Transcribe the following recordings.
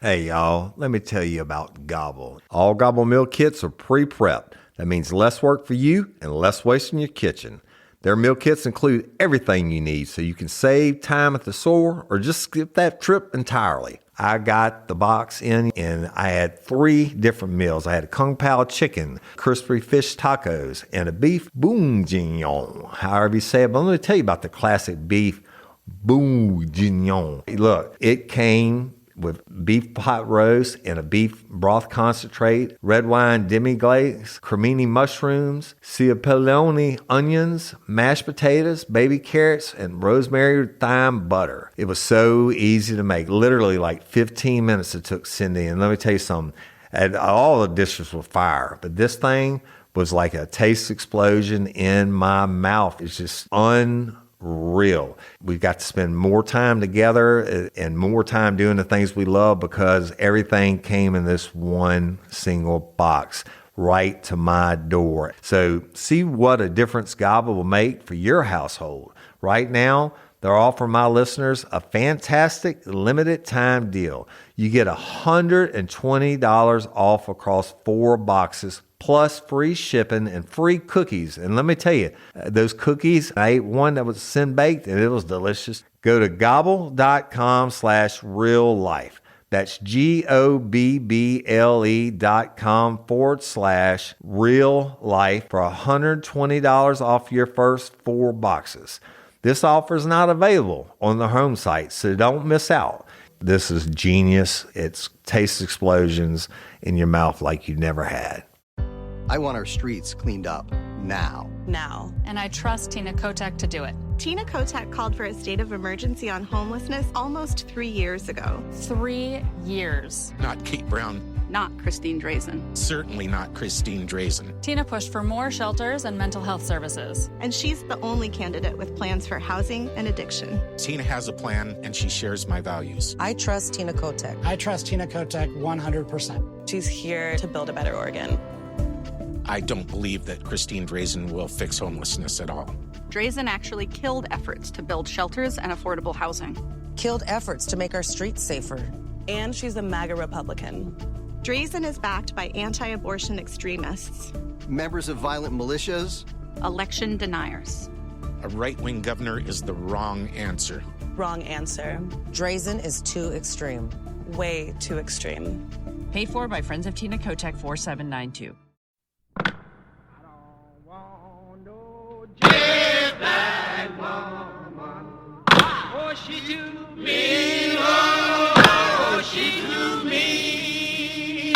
Hey y'all, let me tell you about Gobble. All Gobble meal kits are pre-prepped. That means less work for you and less waste in your kitchen. Their meal kits include everything you need so you can save time at the store or just skip that trip entirely. I got the box in and I had 3 different meals. I had a Kung Pao chicken, crispy fish tacos, and a beef bourguignon, however you say it. But let me tell you about the classic beef bourguignon. Look, it came with beef pot roast and a beef broth concentrate, red wine demi-glace, cremini mushrooms, cipollone onions, mashed potatoes, baby carrots, and rosemary thyme butter. It was so easy to make. Literally like 15 minutes it took Cindy. And let me tell you something, and all the dishes were fire, but this thing was like a taste explosion in my mouth. It's just unreal. We got to spend more time together and more time doing the things we love because everything came in this one single box right to my door. So see what a difference Gobble will make for your household. Right now, they're offering my listeners a fantastic limited time deal. You get $120 off across 4 boxes plus free shipping and free cookies. And let me tell you, those cookies, I ate one that was sin-baked and it was delicious. Go to gobble.com/real life. That's GOBBLE.com/real life for $120 off your first 4 boxes. This offer is not available on the home site, so don't miss out. This is genius. It's taste explosions in your mouth like you never had. I want our streets cleaned up now. And I trust Tina Kotek to do it. Tina Kotek called for a state of emergency on homelessness almost 3 years ago. 3 years. Not Kate Brown. Not Christine Drazen. Certainly not Christine Drazen. Tina pushed for more shelters and mental health services. And she's the only candidate with plans for housing and addiction. Tina has a plan, and she shares my values. I trust Tina Kotek. I trust Tina Kotek 100%. She's here to build a better Oregon. I don't believe that Christine Drazen will fix homelessness at all. Drazen actually killed efforts to build shelters and affordable housing. Killed efforts to make our streets safer. And she's a MAGA Republican. Drazen is backed by anti-abortion extremists, Members of violent militias. Election deniers. A right-wing governor is the wrong answer. Wrong answer. Drazen is too extreme. Way too extreme. Paid for by Friends of Tina Kotek 4792. She to me, oh, she to me.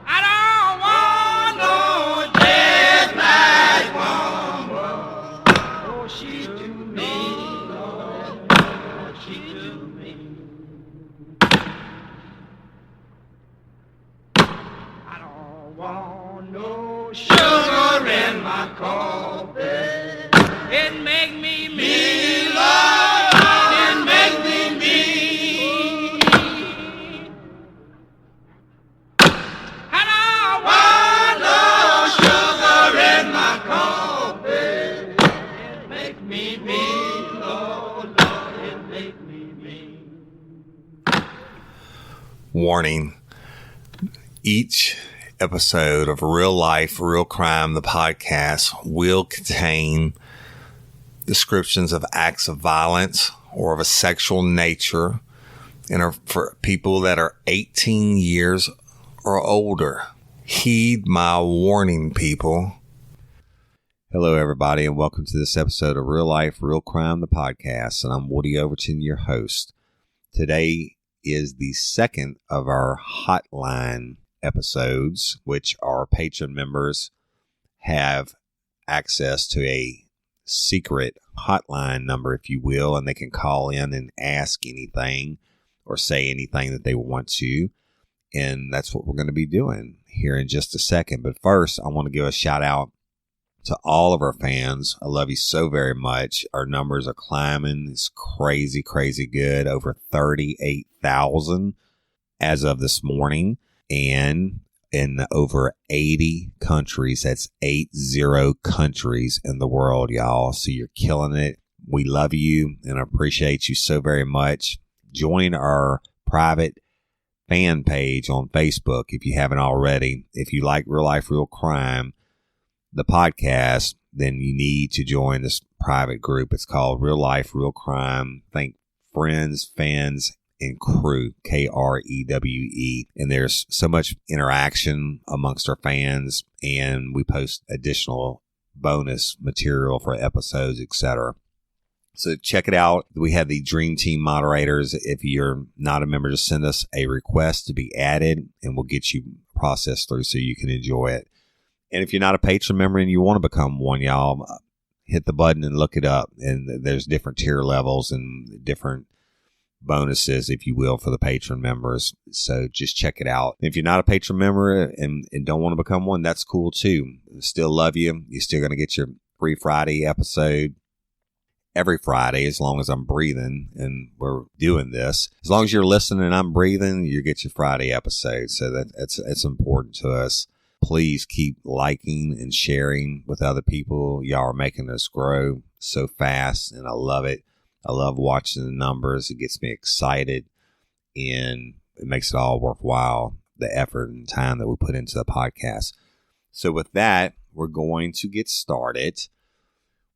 I don't want no dead black woman. Oh, she to me, oh, she to me. I don't want no sugar in my coffee. It make me mean, Lord, it make me mean. I don't want no sugar in my coffee. It make me mean, Lord, it make me mean. Warning. Each episode of Real Life, Real Crime, the podcast, will contain descriptions of acts of violence or of a sexual nature and are for people that are 18 years or older. Heed my warning, people. Hello, everybody, and welcome to this episode of Real Life, Real Crime, the podcast. And I'm Woody Overton, your host. Today is the second of our Hotline episodes, which our patron members have access to a secret hotline number, if you will, and they can call in and ask anything or say anything that they want to. And that's what we're going to be doing here in just a second. But first, I want to give a shout out to all of our fans. I love you so very much. Our numbers are climbing. It's crazy, crazy good. Over 38,000 as of this morning. And in over 80 countries. That's 80 countries in the world, y'all. So you're killing it. We love you and appreciate you so very much. join our private fan page on Facebook if you haven't already. If you like Real Life, Real Crime, the podcast, then you need to join this private group. It's called Real Life, Real Crime. Think friends, fans, and crew, KREWE. And there's so much interaction amongst our fans, and we post additional bonus material for episodes, etc. So check it out. We have the Dream Team moderators. If you're not a member, just send us a request to be added, and we'll get you processed through so you can enjoy it. And if you're not a patron member and you want to become one, y'all, hit the button and look it up. And there's different tier levels and different bonuses, if you will, for the patron members. So just check it out. If you're not a patron member and don't want to become one, that's cool too. Still love you. You're still going to get your free Friday episode every Friday, as long as I'm breathing and we're doing this. As long as you're listening and I'm breathing, you get your Friday episode. So that's important to us. Please keep liking and sharing with other people. Y'all are making us grow so fast, and I love it. I love watching the numbers. It gets me excited, and it makes it all worthwhile, the effort and time that we put into the podcast. So with that, we're going to get started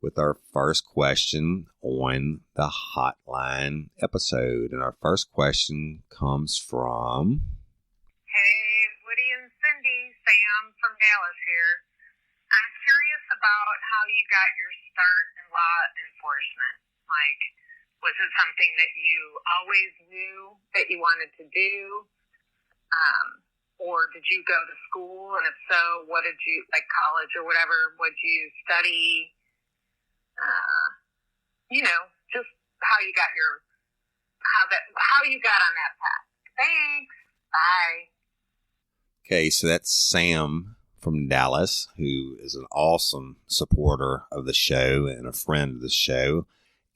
with our first question on the Hotline episode. And our first question comes from... Hey, Woody and Cindy, Sam from Dallas here. I'm curious about how you got your start in law enforcement. Like, was it something that you always knew that you wanted to do? Or did you go to school? And if so, what did you, like college or whatever, what did you study? Just how you got how you got on that path. Thanks. Bye. Okay, so that's Sam from Dallas, who is an awesome supporter of the show and a friend of the show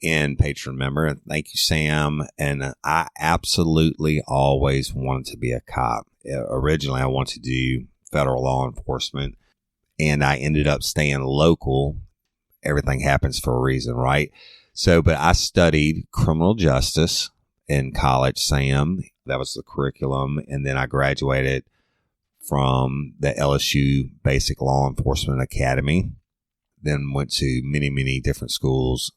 and patron member. Thank you, Sam. And I absolutely always wanted to be a cop. Originally, I wanted to do federal law enforcement, and I ended up staying local. Everything happens for a reason, right? So, but I studied criminal justice in college, Sam. That was the curriculum. And then I graduated from the LSU Basic Law Enforcement Academy. Then went to many, many different schools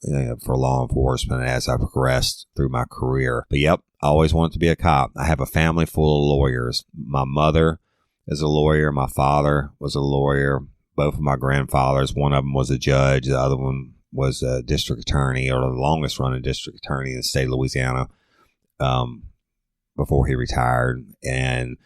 for law enforcement as I progressed through my career. But yep, I always wanted to be a cop. I have a family full of lawyers. My mother is a lawyer. My father was a lawyer. Both of my grandfathers, one of them was a judge. The other one was a district attorney, or the longest running district attorney in the state of Louisiana before he retired. And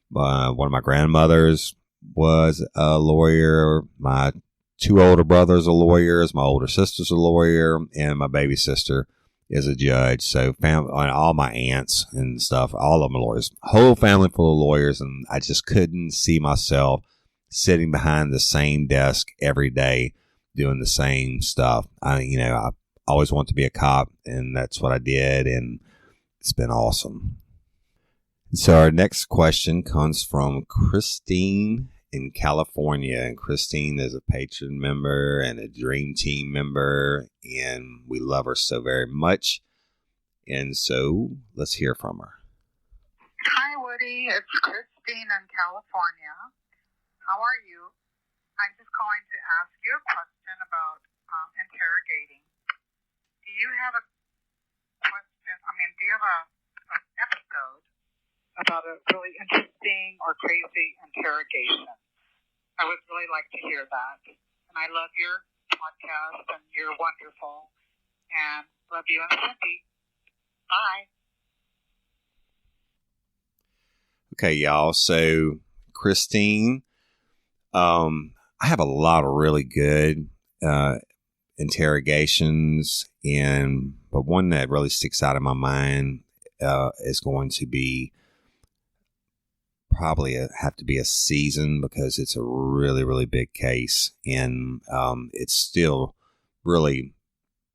one of my grandmothers was a lawyer. My two older brothers are lawyers. My older sister's a lawyer, and my baby sister is a judge. So all my aunts and stuff, all of them are lawyers. Whole family full of lawyers, and I just couldn't see myself sitting behind the same desk every day doing the same stuff. I always wanted to be a cop, and that's what I did, and it's been awesome. So our next question comes from Christine in California, and Christine is a patron member and a Dream Team member, and we love her so very much. And so let's hear from her. Hi, Woody. It's Christine in California. How are you? I'm just calling to ask you a question about interrogating. Do you have a question? Do you have an episode about a really interesting or crazy interrogation? I would really like to hear that. And I love your podcast, and you're wonderful. And love you and Cindy. Bye. Okay, y'all. So, Christine, I have a lot of really good interrogations, but one that really sticks out in my mind is going to be probably have to be a season, because it's a really, really big case, and it's still really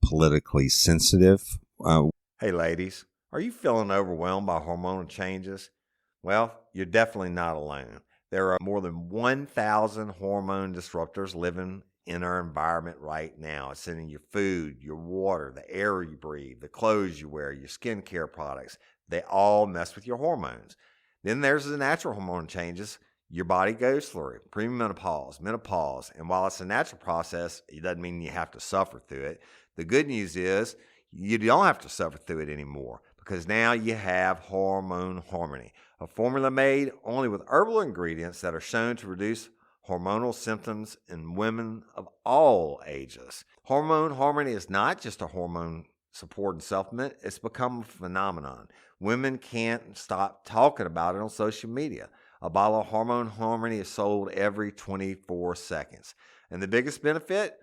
politically sensitive. Hey, ladies, are you feeling overwhelmed by hormonal changes? Well, you're definitely not alone. There are more than 1,000 hormone disruptors living in our environment right now. It's in your food, your water, the air you breathe, the clothes you wear, your skincare products. They all mess with your hormones. Then there's the natural hormone changes your body goes through, premenopause, menopause. And while it's a natural process, it doesn't mean you have to suffer through it. The good news is you don't have to suffer through it anymore, because now you have Hormone Harmony, a formula made only with herbal ingredients that are shown to reduce hormonal symptoms in women of all ages. Hormone Harmony is not just a hormone supporting supplement, it's become a phenomenon. Women can't stop talking about it on social media. A bottle of Hormone Harmony is sold every 24 seconds. And the biggest benefit?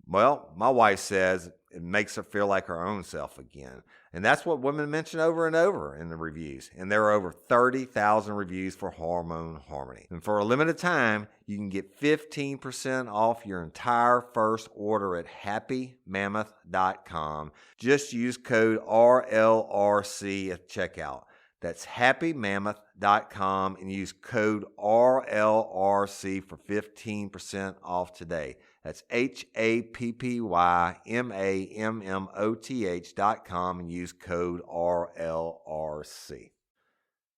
Well, my wife says it makes her feel like her own self again. And that's what women mention over and over in the reviews. And there are over 30,000 reviews for Hormone Harmony. And for a limited time, you can get 15% off your entire first order at happymammoth.com. Just use code RLRC at checkout. That's happymammoth.com and use code RLRC for 15% off today. That's happymammoth.com and use code RLRC.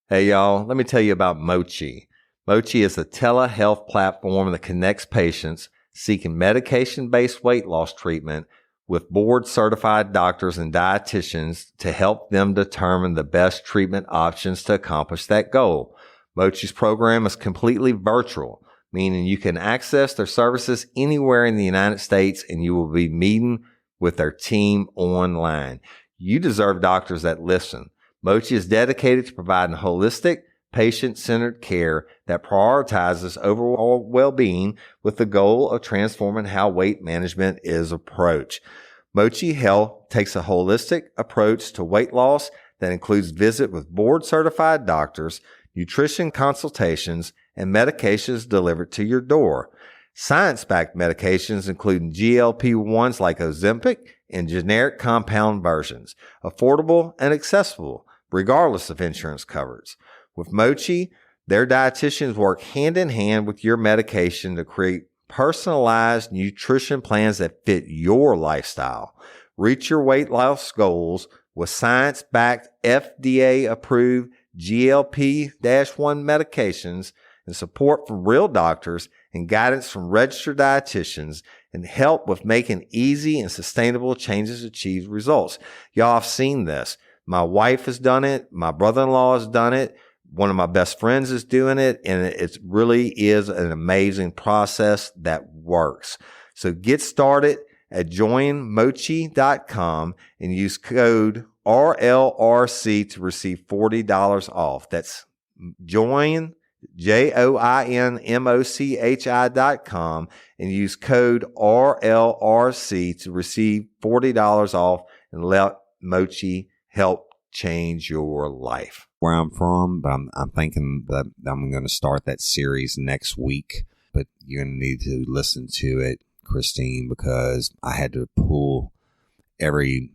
Hey y'all, let me tell you about Mochi. Mochi is a telehealth platform that connects patients seeking medication-based weight loss treatment with board-certified doctors and dietitians to help them determine the best treatment options to accomplish that goal. Mochi's program is completely virtual, meaning you can access their services anywhere in the United States and you will be meeting with their team online. You deserve doctors that listen. Mochi is dedicated to providing holistic, patient-centered care that prioritizes overall well-being with the goal of transforming how weight management is approached. Mochi Health takes a holistic approach to weight loss that includes visit with board-certified doctors, nutrition consultations, and medications delivered to your door. Science-backed medications including GLP-1s like Ozempic and generic compound versions, affordable and accessible regardless of insurance coverage. With Mochi, their dietitians work hand in hand with your medication to create personalized nutrition plans that fit your lifestyle. Reach your weight loss goals with science-backed, FDA-approved GLP-1 medications and support from real doctors and guidance from registered dietitians, and help with making easy and sustainable changes to achieve results. Y'all have seen this. My wife has done it. My brother-in-law has done it. One of my best friends is doing it, and it really is an amazing process that works. So get started at joinmochi.com and use code RLRC to receive $40 off. That's join, joinmochi.com, and use code RLRC to receive $40 off and let Mochi help change your life. Where I'm from, but I'm thinking that I'm going to start that series next week. But you're going to need to listen to it, Christine, because I had to pull every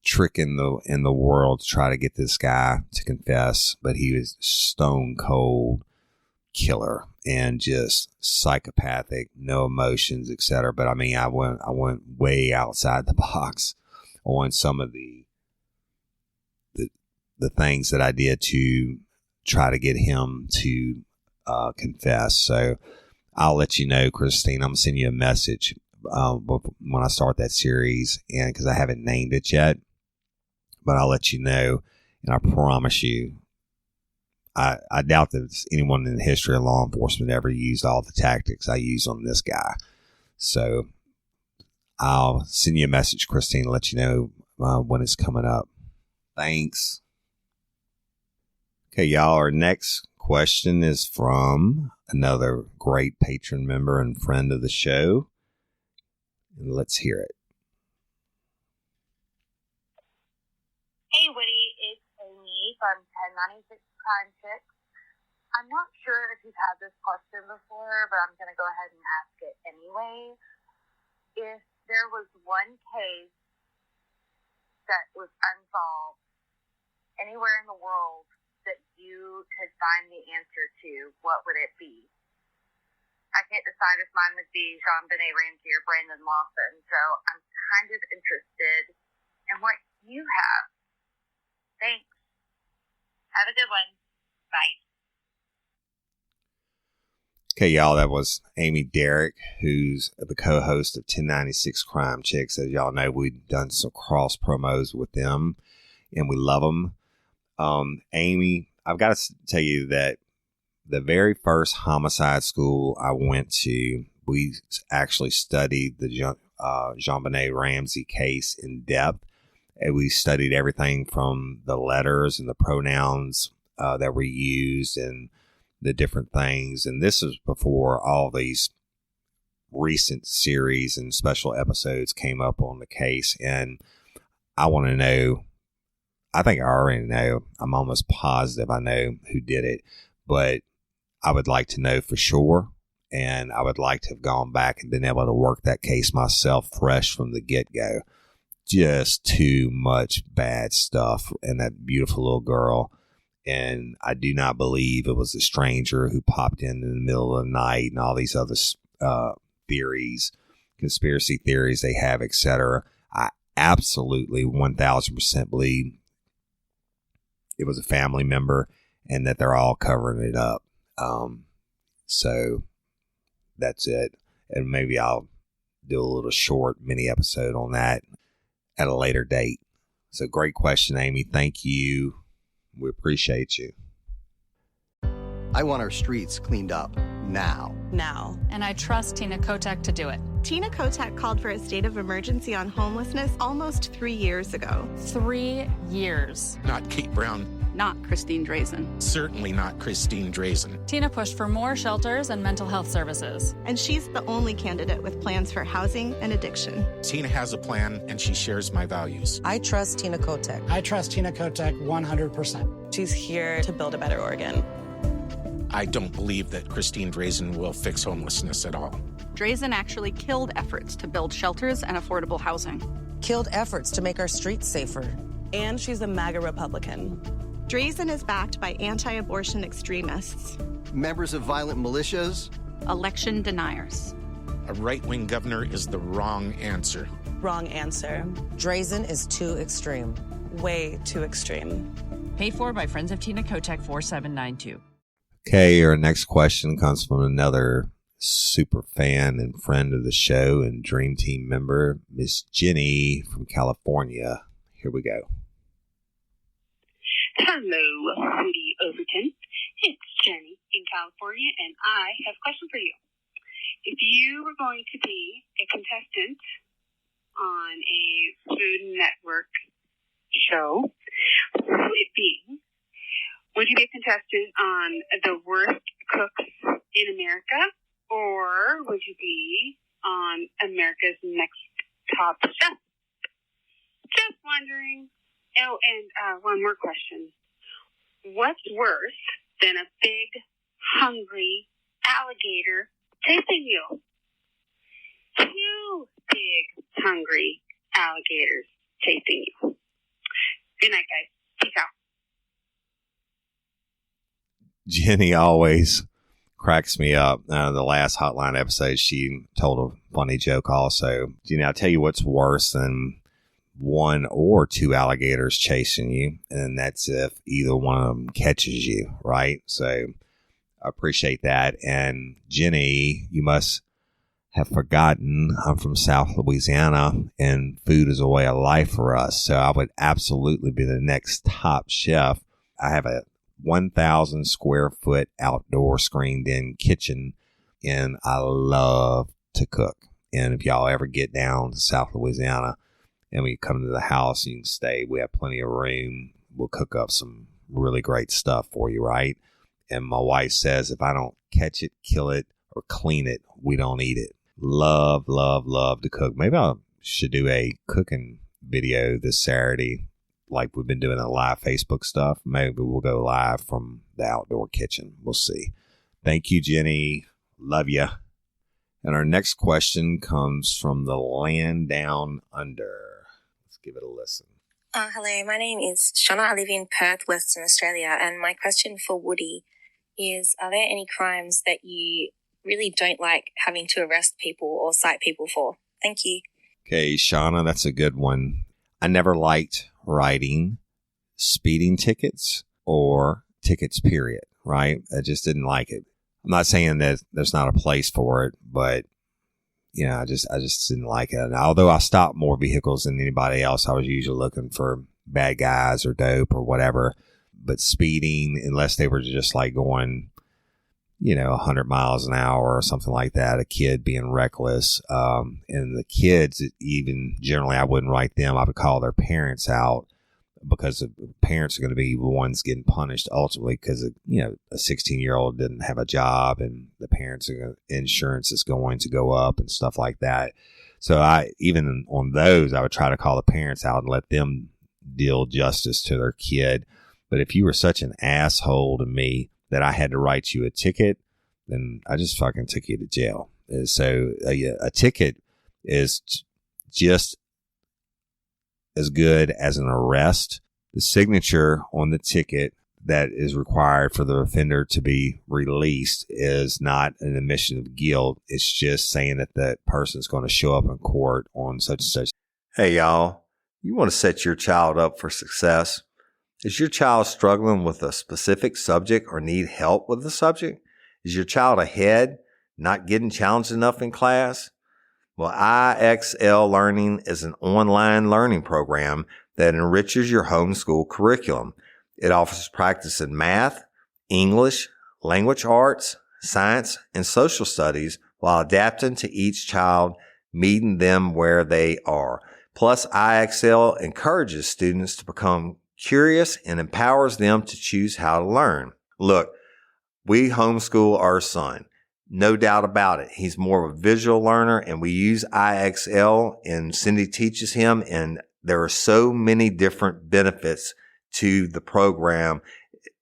trick in the world to try to get this guy to confess. But he was stone cold killer and just psychopathic, no emotions, etc. But I mean, I went way outside the box on some of the things that I did to try to get him to confess. So I'll let you know, Christine. I'm going to send you a message when I start that series, and because I haven't named it yet, but I'll let you know. And I promise you, I doubt that anyone in the history of law enforcement ever used all the tactics I used on this guy. So I'll send you a message, Christine, to let you know when it's coming up. Thanks. Okay, y'all, our next question is from another great patron member and friend of the show. And let's hear it. Hey, Woody, it's Amy from 1096 Crime Chick. I'm not sure if you've had this question before, but I'm going to go ahead and ask it anyway. If there was one case that was unsolved anywhere in the world that you could find the answer to, what would it be? I can't decide if mine would be Jean Benet Ramsey or Brandon Lawson, so I'm kind of interested in what you have. Thanks. Have a good one. Bye. Okay, y'all, that was Amy Derrick, who's the co-host of 1096 Crime Chicks. As y'all know, we've done some cross promos with them, and we love them. Amy, I've got to tell you that the very first homicide school I went to, we actually studied the Jean Benet Ramsey case in depth. And we studied everything from the letters and the pronouns that were used and the different things. And this is before all these recent series and special episodes came up on the case. And I want to know, I think I already know, I'm almost positive I know who did it, but I would like to know for sure. And I would like to have gone back and been able to work that case myself fresh from the get-go. Just too much bad stuff in that beautiful little girl. And I do not believe it was a stranger who popped in the middle of the night and all these other theories, conspiracy theories they have, etc. I absolutely 1000% believe it was a family member and that they're all covering it up. So that's it. And maybe I'll do a little short mini episode on that at a later date. So great question, Amy. Thank you. We appreciate you. I want our streets cleaned up now. Now. And I trust Tina Kotek to do it. Tina Kotek called for a state of emergency on homelessness almost 3 years ago. 3 years. Not Kate Brown. Not Christine Drazen. Certainly not Christine Drazen. Tina pushed for more shelters and mental health services. And she's the only candidate with plans for housing and addiction. Tina has a plan, and she shares my values. I trust Tina Kotek. I trust Tina Kotek 100%. She's here to build a better Oregon. I don't believe that Christine Drazen will fix homelessness at all. Drazen actually killed efforts to build shelters and affordable housing. Killed efforts to make our streets safer. And she's a MAGA Republican. Drazen is backed by anti-abortion extremists. Members of violent militias. Election deniers. A right-wing governor is the wrong answer. Wrong answer. Drazen is too extreme. Way too extreme. Paid for by Friends of Tina Kotek 4792. Okay, our next question comes from another super fan and friend of the show and Dream Team member, Miss Jenny from California. Here we go. Hello, Woody Overton. It's Jenny in California, and I have a question for you. If you were going to be a contestant on a Food Network show, what would it be? Would you be a contestant on The Worst Cooks in America, or would you be on America's Next Top Chef? Just wondering. Oh, and one more question. What's worse than a big, hungry alligator chasing you? 2 big, hungry alligators chasing you. Good night, guys. Peace out. Jenny always cracks me up. The last Hotline episode, she told a funny joke also. Jenny, I'll tell you what's worse than 1 or 2 alligators chasing you, and that's if either one of them catches you, right? So I appreciate that. And Jenny, you must have forgotten I'm from South Louisiana, and food is a way of life for us. So I would absolutely be the next top chef. I have a 1,000 square foot outdoor screened in kitchen, and I love to cook. And if y'all ever get down to South Louisiana and we come to the house, you can stay. We have plenty of room. We'll cook up some really great stuff for you, right? And my wife says if I don't catch it, kill it, or clean it, we don't eat it. Love, love, love to cook. Maybe I should do a cooking video this Saturday, like we've been doing a live Facebook stuff. Maybe we'll go live from the outdoor kitchen. We'll see. Thank you, Jenny. Love you. And our next question comes from the land down under. Let's give it a listen. Hello, my name is Shauna. I live in Perth, Western Australia. And my question for Woody is, are there any crimes that you really don't like having to arrest people or cite people for. Thank you. Okay, Shauna, that's a good one. I never liked writing speeding tickets or tickets, period, right? I just didn't like it. I'm not saying that there's not a place for it, but I just didn't like it. And although I stopped more vehicles than anybody else, I was usually looking for bad guys or dope or whatever. But speeding, unless they were just like going, 100 miles an hour or something like that, a kid being reckless. And the kids, even generally, I wouldn't write them. I would call their parents out, because the parents are going to be the ones getting punished ultimately, because, a 16-year-old didn't have a job and the parents' insurance is going to go up and stuff like that. So even on those, I would try to call the parents out and let them deal justice to their kid. But if you were such an asshole to me that I had to write you a ticket, then I just fucking took you to jail. So a ticket is just as good as an arrest. The signature on the ticket that is required for the offender to be released is not an admission of guilt. It's just saying that that person's going to show up in court on such and such. Hey, y'all. You want to set your child up for success? Is your child struggling with a specific subject or need help with the subject? Is your child ahead, not getting challenged enough in class? Well, IXL Learning is an online learning program that enriches your homeschool curriculum. It offers practice in math, English, language arts, science, and social studies while adapting to each child, meeting them where they are. Plus, IXL encourages students to become curious and empowers them to choose how to learn. Look, we homeschool our son. No doubt about it. He's more of a visual learner, and we use IXL, and Cindy teaches him, and there are so many different benefits to the program.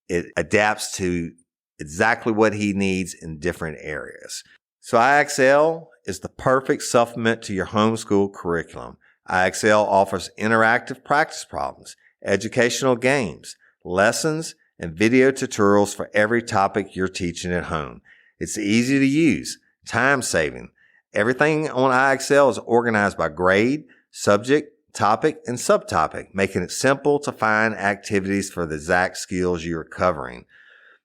It adapts to exactly what he needs in different areas. So IXL is the perfect supplement to your homeschool curriculum. IXL offers interactive practice problems, educational games, lessons, and video tutorials for every topic you're teaching at home. It's easy to use, time-saving. Everything on IXL is organized by grade, subject, topic, and subtopic, making it simple to find activities for the exact skills you are covering.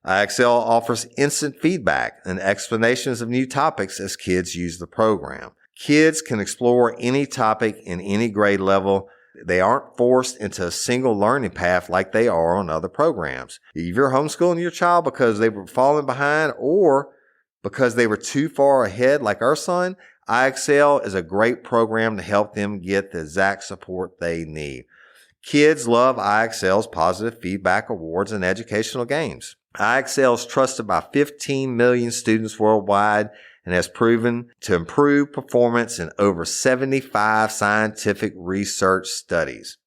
IXL offers instant feedback and explanations of new topics as kids use the program. Kids can explore any topic in any grade level. They aren't forced into a single learning path like they are on other programs. If you're homeschooling your child because they were falling behind or because they were too far ahead like our son, IXL is a great program to help them get the exact support they need. Kids love IXL's positive feedback awards and educational games. IXL is trusted by 15 million students worldwide and has proven to improve performance in over 75 scientific research studies.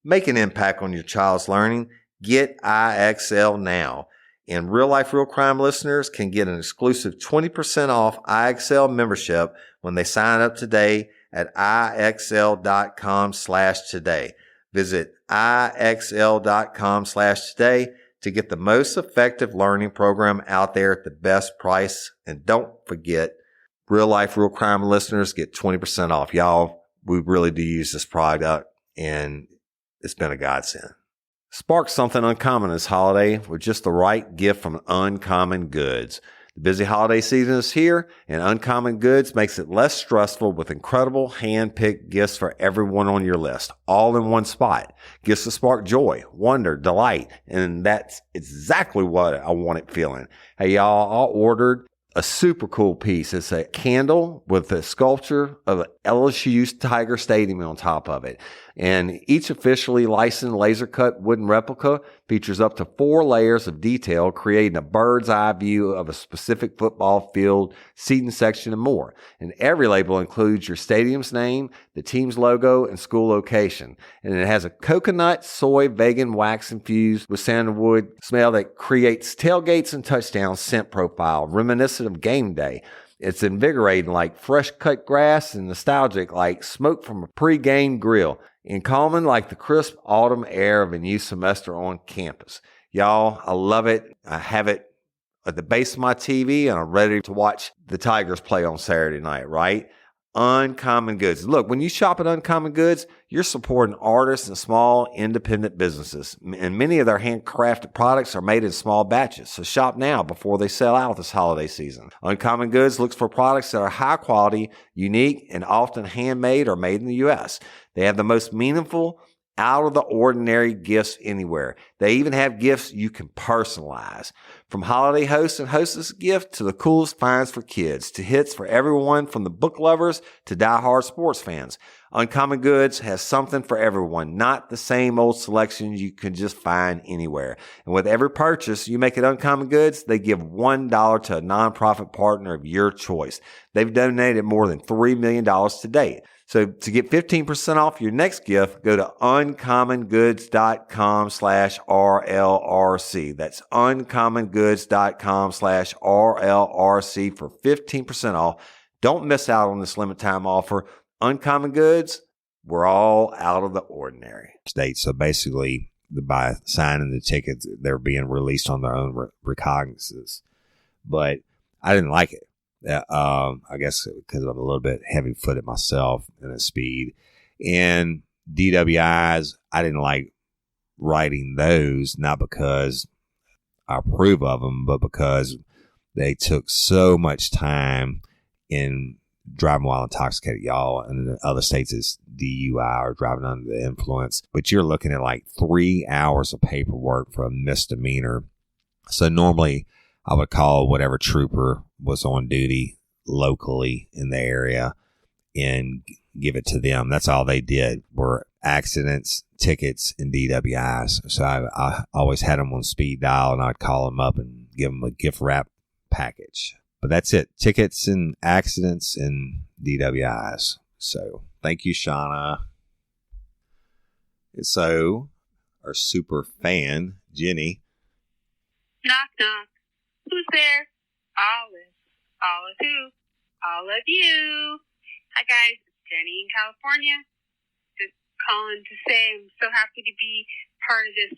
Make an impact on your child's learning. Get IXL now. And Real Life Real Crime listeners can get an exclusive 20% off IXL membership when they sign up today at IXL.com/today. Visit IXL.com/today to get the most effective learning program out there at the best price. And don't forget, Real Life Real Crime listeners get 20% off. Y'all, we really do use this product, and it's been a godsend. Spark something uncommon this holiday with just the right gift from Uncommon Goods. The busy holiday season is here, and Uncommon Goods makes it less stressful with incredible hand-picked gifts for everyone on your list, all in one spot. Gifts to spark joy, wonder, delight, and that's exactly what I wanted feeling. Hey, y'all, I ordered a super cool piece. It's a candle with a sculpture of LSU's Tiger Stadium on top of it. And each officially licensed laser cut wooden replica features up to 4 layers of detail, creating a bird's eye view of a specific football field, seating section, and more. And every label includes your stadium's name, the team's logo, and school location. And it has a coconut, soy, vegan wax infused with sandalwood smell that creates tailgates and touchdowns scent profile, reminiscent of game day. It's invigorating like fresh cut grass and nostalgic like smoke from a pre-game grill, and calming like the crisp autumn air of a new semester on campus. Y'all, I love it. I have it at the base of my TV and I'm ready to watch the Tigers play on Saturday night, right? Uncommon Goods. Look, when you shop at Uncommon Goods, you're supporting artists and small independent businesses. And many of their handcrafted products are made in small batches. So shop now before they sell out this holiday season. Uncommon Goods looks for products that are high quality, unique, and often handmade or made in the U.S. They have the most meaningful, out of the ordinary gifts anywhere. They even have gifts you can personalize. From holiday hosts and hostess gifts to the coolest finds for kids, to hits for everyone from the book lovers to diehard sports fans. Uncommon Goods has something for everyone, not the same old selections you can just find anywhere. And with every purchase you make at Uncommon Goods, they give $1 to a nonprofit partner of your choice. They've donated more than $3 million to date. So to get 15% off your next gift, go to uncommongoods.com/RLRC. That's uncommongoods.com/RLRC for 15% off. Don't miss out on this limited time offer. Uncommon Goods, we're all out of the ordinary. State. So basically, by signing the tickets, they're being released on their own recognizances. But I didn't like it. I guess because I'm a little bit heavy-footed myself in a speed. And DWIs, I didn't like writing those, not because I approve of them, but because they took so much time in driving while intoxicated, y'all. And in other states, it's DUI or driving under the influence. But you're looking at like 3 hours of paperwork for a misdemeanor. So normally I would call whatever trooper was on duty locally in the area and give it to them. That's all they did were accidents, tickets, and DWIs. So I always had them on speed dial, and I'd call them up and give them a gift wrap package. But that's it. Tickets and accidents and DWIs. So thank you, Shauna. So our super fan, Jenny. Knock, knock. Who's there? Olive. Olive who? All of you. Hi, guys. It's Jenny in California. Just calling to say I'm so happy to be part of this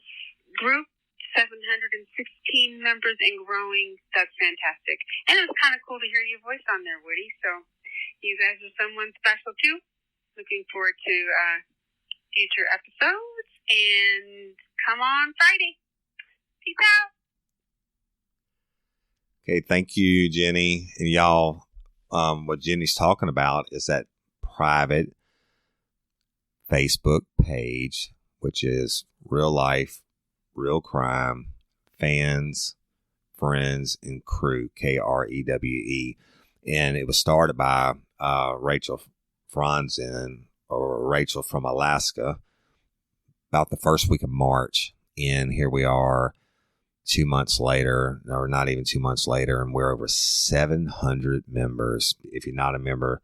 group. 716 members and growing. That's fantastic. And it was kind of cool to hear your voice on there, Woody. So you guys are someone special, too. Looking forward to future episodes. And come on Friday. Peace out. Okay, thank you, Jenny. And y'all, what Jenny's talking about is that private Facebook page, which is Real Life, Real Crime, Fans, Friends, and Crew, KREWE. And it was started by Rachel Franzen, or Rachel from Alaska, about the first week of March. And here we are 2 months later, or not even 2 months later, and we're over 700 members. If you're not a member,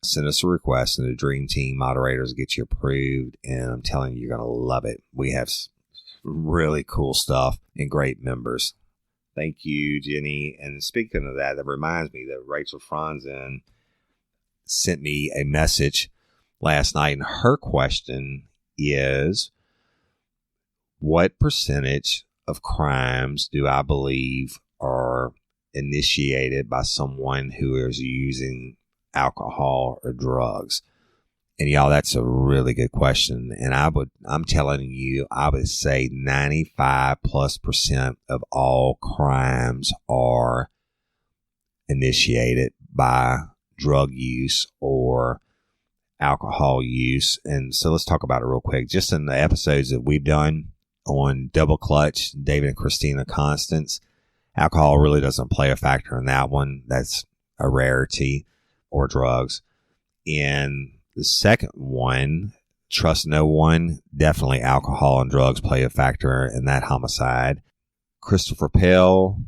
send us a request, and the Dream Team moderators get you approved, and I'm telling you, you're going to love it. We have really cool stuff and great members. Thank you, Jenny. And speaking of that, that reminds me that Rachel Franzen sent me a message last night, and her question is, what percentage of crimes do I believe are initiated by someone who is using alcohol or drugs? And y'all, that's a really good question. And I'm telling you, I would say 95+% of all crimes are initiated by drug use or alcohol use. And so let's talk about it real quick. Just in the episodes that we've done on Double Clutch, David and Christina Constance, alcohol really doesn't play a factor in that one. That's a rarity, or drugs. And the second one, Trust No One, definitely alcohol and drugs play a factor in that homicide. Christopher Pell,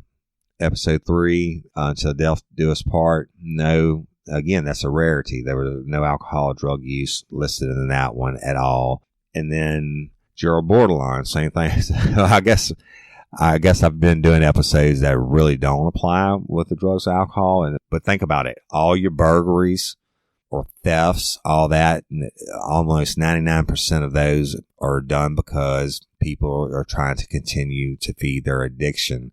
episode 3, Until Death Do Us Part. No, again, that's a rarity. There was no alcohol or drug use listed in that one at all. And then Gerald Borderline, same thing. So I guess I've been doing episodes that really don't apply with the drugs or alcohol. But think about it. All your burglaries or thefts, all that, almost 99% of those are done because people are trying to continue to feed their addiction.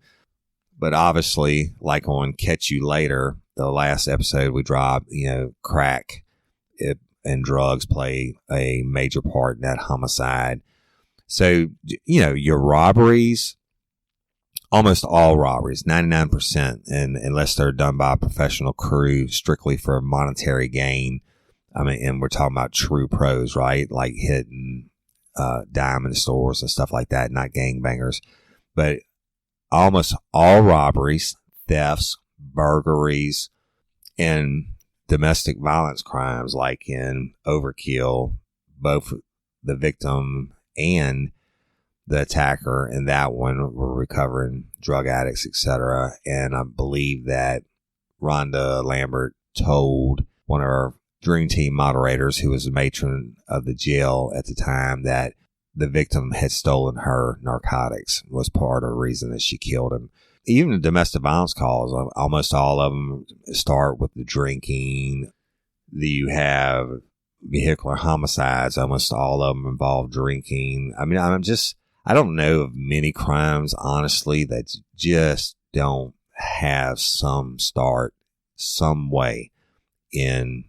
But obviously, like on Catch You Later, the last episode we dropped, crack and drugs play a major part in that homicide. So, your robberies, almost all robberies, 99%, and unless they're done by a professional crew strictly for monetary gain. I mean, and we're talking about true pros, right? Like hitting diamond stores and stuff like that, not gangbangers. But almost all robberies, thefts, burglaries, and domestic violence crimes, like in Overkill, both the victim and the attacker in that one were recovering drug addicts, etc. And I believe that Rhonda Lambert told one of our Dream Team moderators, who was the matron of the jail at the time, that the victim had stolen her narcotics, was part of the reason that she killed him. Even the domestic violence calls, almost all of them start with the drinking. You have vehicular homicides, almost all of them involve drinking. I mean, I don't know of many crimes, honestly, that just don't have some start, some way in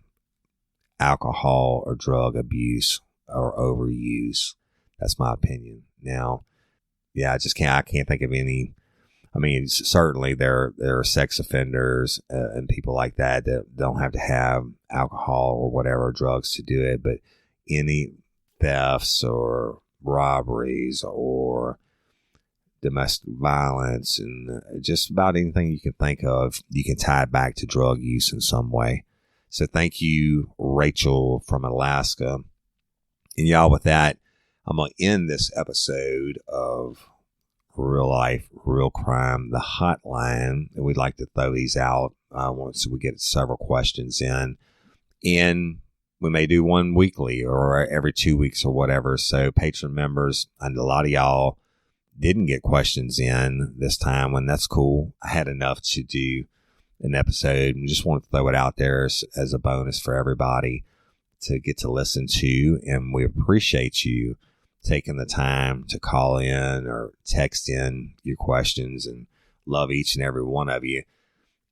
alcohol or drug abuse or overuse. That's my opinion. Now, yeah, I can't think of any. I mean, certainly there are sex offenders and people like that don't have to have alcohol or whatever drugs to do it, but any thefts or robberies or domestic violence and just about anything you can think of, you can tie back to drug use in some way. So thank you, Rachel from Alaska. And y'all, with that, I'm going to end this episode of Real Life, Real Crime, the Hotline. And we'd like to throw these out once we get several questions in. And we may do one weekly or every 2 weeks or whatever. So patron members, and a lot of y'all didn't get questions in this time, and that's cool. I had enough to do an episode and just wanted to throw it out there as a bonus for everybody to get to listen to. And we appreciate you taking the time to call in or text in your questions, and love each and every one of you.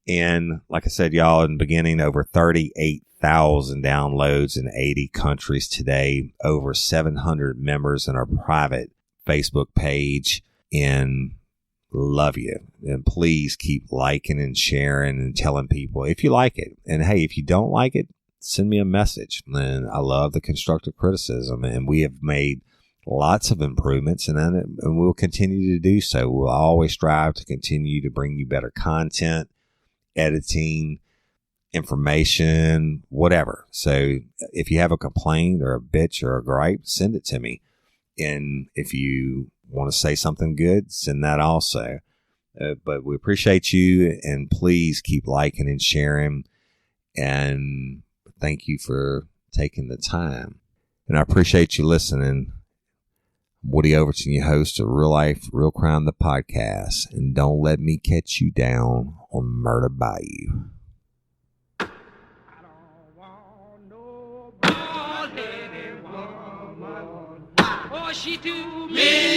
And like I said, y'all, in the beginning, over 38,000 downloads in 80 countries today, over 700 members in our private Facebook page, and love you. And please keep liking and sharing and telling people if you like it. And hey, if you don't like it, send me a message. And I love the constructive criticism, and we have made lots of improvements, and we'll continue to do so. We'll always strive to continue to bring you better content, editing, information, whatever. So if you have a complaint or a bitch or a gripe, send it to me. And if you want to say something good, send that also. But we appreciate you, and please keep liking and sharing. And thank you for taking the time. And I appreciate you listening. Woody Overton, your host of Real Life, Real Crime, the podcast. And don't let me catch you down on Murder Bayou. Oh, she to me.